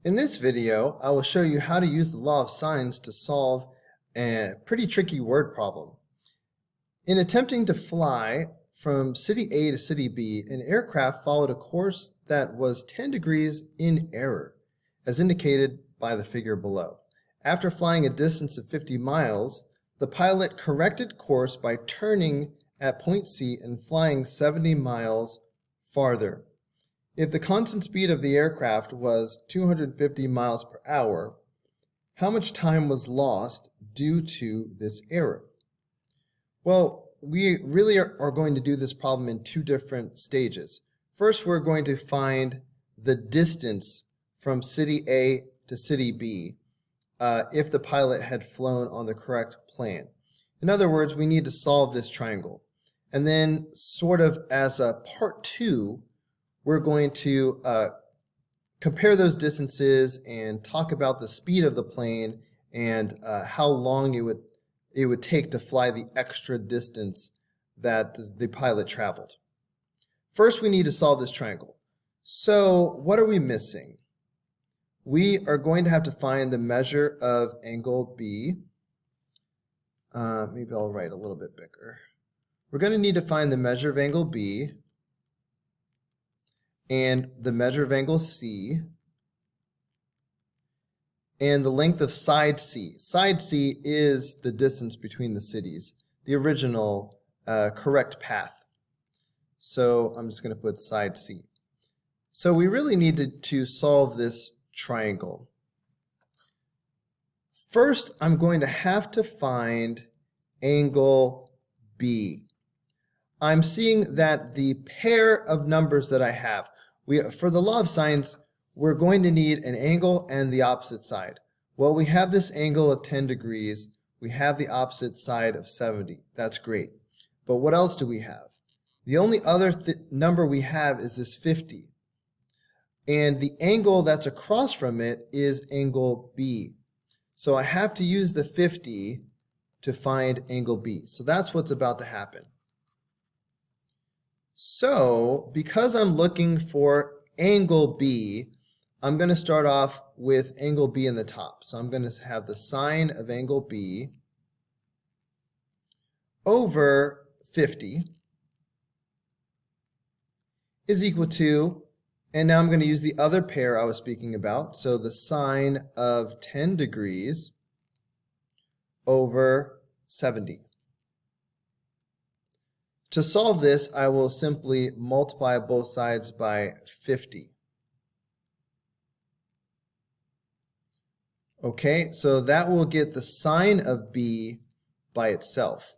In this video, I will show you how to use the law of sines to solve a pretty tricky word problem. In attempting to fly from city A to city B, an aircraft followed a course that was 10 degrees in error, as indicated by the figure below. After flying a distance of 50 miles, the pilot corrected course by turning at point C and flying 70 miles farther. If the constant speed of the aircraft was 250 miles per hour, how much time was lost due to this error? Well, we really are going to do this problem in two different stages. First, we're going to find the distance from city A to city B if the pilot had flown on the correct plan. In other words, we need to solve this triangle. And then sort of as a part two, we're going to compare those distances and talk about the speed of the plane and how long it would take to fly the extra distance that the pilot traveled. First, we need to solve this triangle. So what are we missing? We are going to have to find the measure of angle B. Maybe I'll write a little bit bigger. We're going to need to find the measure of angle B and the measure of angle C, and the length of side C. Side C is the distance between the cities, the original correct path. So I'm just going to put side C. So we really need to solve this triangle. First, I'm going to have to find angle B. I'm seeing that the pair of numbers that I have, for the law of sines, we're going to need an angle and the opposite side. Well, we have this angle of 10 degrees. We have the opposite side of 70. That's great. But what else do we have? The only other number we have is this 50. And the angle that's across from it is angle B. So I have to use the 50 to find angle B. So that's what's about to happen. So, because I'm looking for angle B, I'm going to start off with angle B in the top. So I'm going to have the sine of angle B over 50 is equal to, and now I'm going to use the other pair I was speaking about, so the sine of 10 degrees over 70. To solve this, I will simply multiply both sides by 50. Okay, so that will get the sine of B by itself.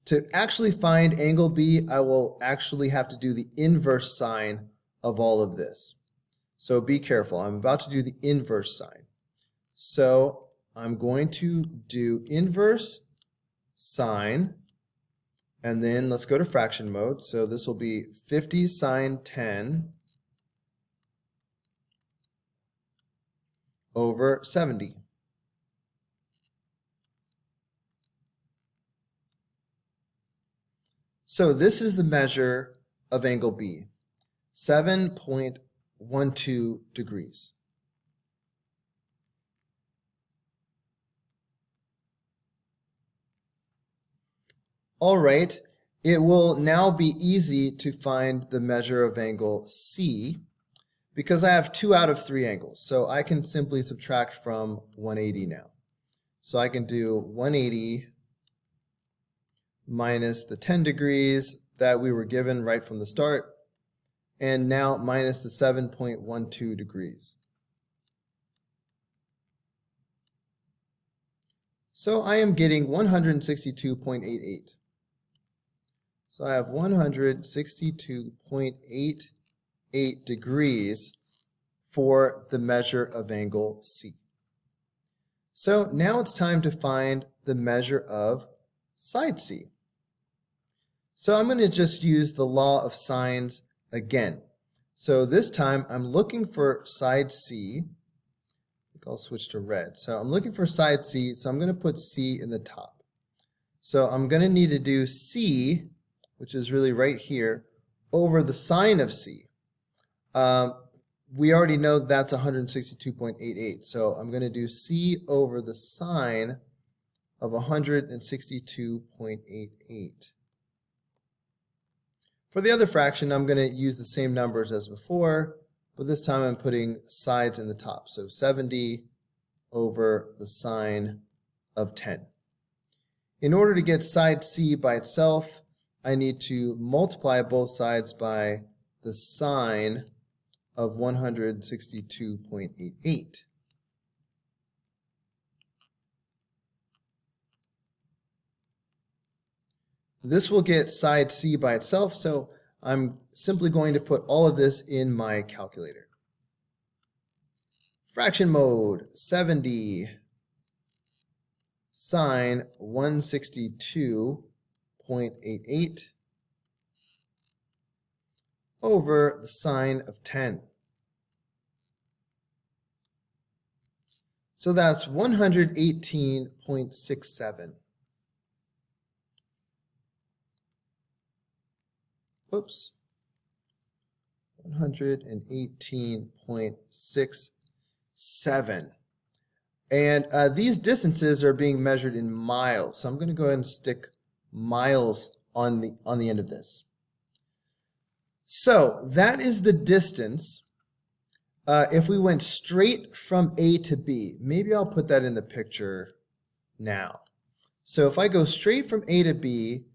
To actually find angle B, I will actually have to do the inverse sine of all of this. So be careful, I'm about to do the inverse sine. So I'm going to do inverse sine, and then let's go to fraction mode. So this will be 50 sine 10 over 70. So this is the measure of angle B, 7.12 degrees. All right, it will now be easy to find the measure of angle C because I have 2 out of 3 angles. So I can simply subtract from 180 now. So I can do 180 minus the 10 degrees that we were given right from the start, and now minus the 7.12 degrees. So I am getting 162.88. So I have 162.88 degrees for the measure of angle C. So now it's time to find the measure of side C. So I'm going to just use the law of sines again. So this time I'm looking for side C. I think I'll switch to red. So I'm looking for side C, so I'm going to put C in the top. So I'm going to need to do C, which is really right here, over the sine of C. we already know that's 162.88. So I'm going to do c over the sine of 162.88. For the other fraction, I'm going to use the same numbers as before, but this time I'm putting sides in the top. So 70 over the sine of 10. In order to get side c by itself, I need to multiply both sides by the sine of 162.88. This will get side c by itself, so I'm simply going to put all of this in my calculator. Fraction mode, 70 sine 162.88 over the sine of 10. So that's 118.67. Whoops. 118.67. And these distances are being measured in miles. So I'm going to go ahead and stick miles on the end of this. So that is the distance. If we went straight from A to B, maybe I'll put that in the picture now. So if I go straight from A to B,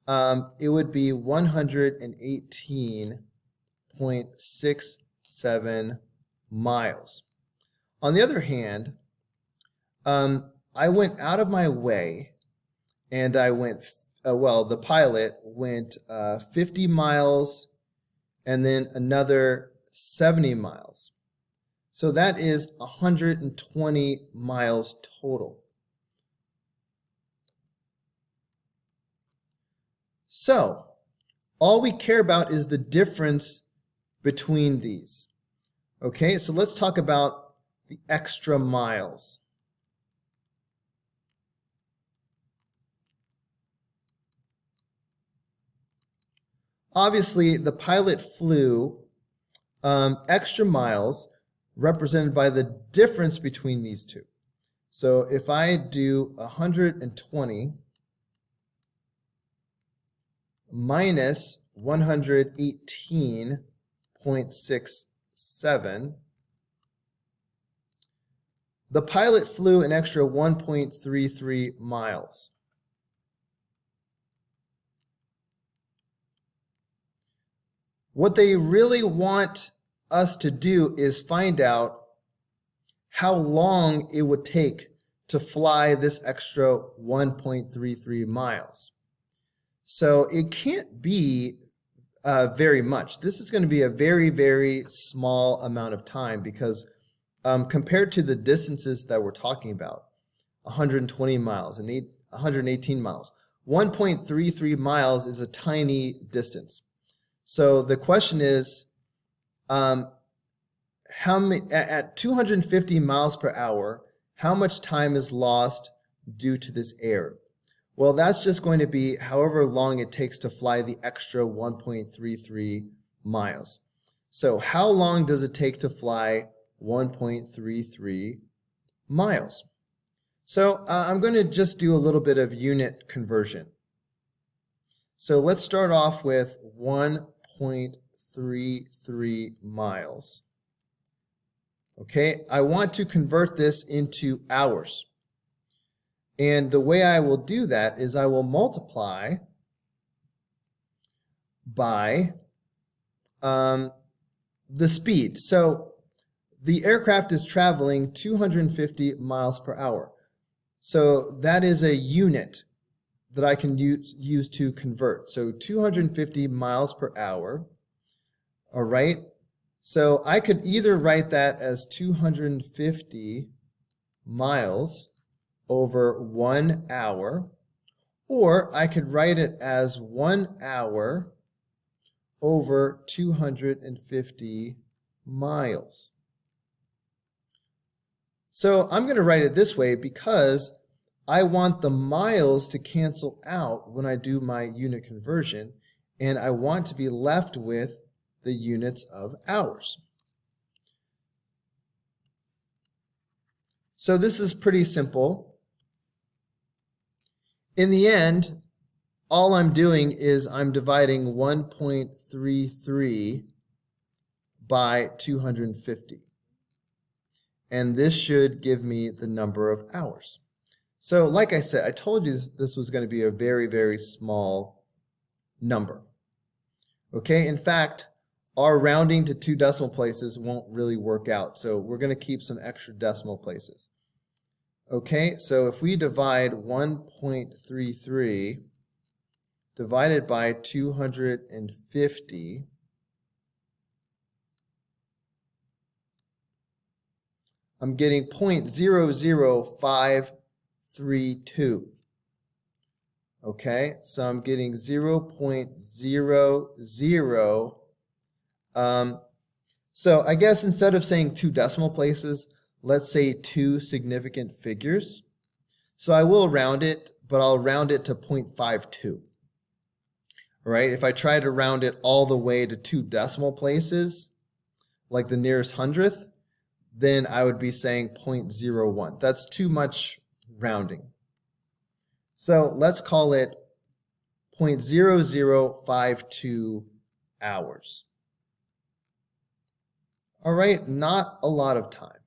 it would be 118.67 miles. On the other hand, I went out of my way and I went, the pilot went 50 miles and then another 70 miles. So that is 120 miles total. So all we care about is the difference between these. Okay, so let's talk about the extra miles. Obviously, the pilot flew extra miles represented by the difference between these two. So if I do 120 minus 118.67, the pilot flew an extra 1.33 miles. What they really want us to do is find out how long it would take to fly this extra 1.33 miles. So it can't be very much. This is going to be a very, very small amount of time because compared to the distances that we're talking about, 120 miles and 118 miles, 1.33 miles is a tiny distance. So the question is, how many, at 250 miles per hour, how much time is lost due to this error? Well, that's just going to be however long it takes to fly the extra 1.33 miles. So how long does it take to fly 1.33 miles? So I'm going to just do a little bit of unit conversion. So let's start off with 1.33 miles. Okay, I want to convert this into hours. And the way I will do that is I will multiply by the speed. So the aircraft is traveling 250 miles per hour. So that is a unit that I can use to convert. So 250 miles per hour. All right. So I could either write that as 250 miles over 1 hour, or I could write it as 1 hour over 250 miles. So I'm going to write it this way because I want the miles to cancel out when I do my unit conversion, and I want to be left with the units of hours. So this is pretty simple. In the end, all I'm doing is I'm dividing 1.33 by 250. And this should give me the number of hours. So like I said, I told you this was going to be a very, very small number. Okay, in fact, our rounding to 2 decimal places won't really work out. So we're going to keep some extra decimal places. Okay, so if we divide 1.33 divided by 250, I'm getting 0.00532. Okay, so I'm getting 0.00. So I guess instead of saying 2 decimal places, let's say 2 significant figures. So I will round it, but I'll round it to 0.52. All right, if I try to round it all the way to 2 decimal places, like the nearest hundredth, then I would be saying 0.01. That's too much rounding. So let's call it 0.0052 hours. All right, not a lot of time.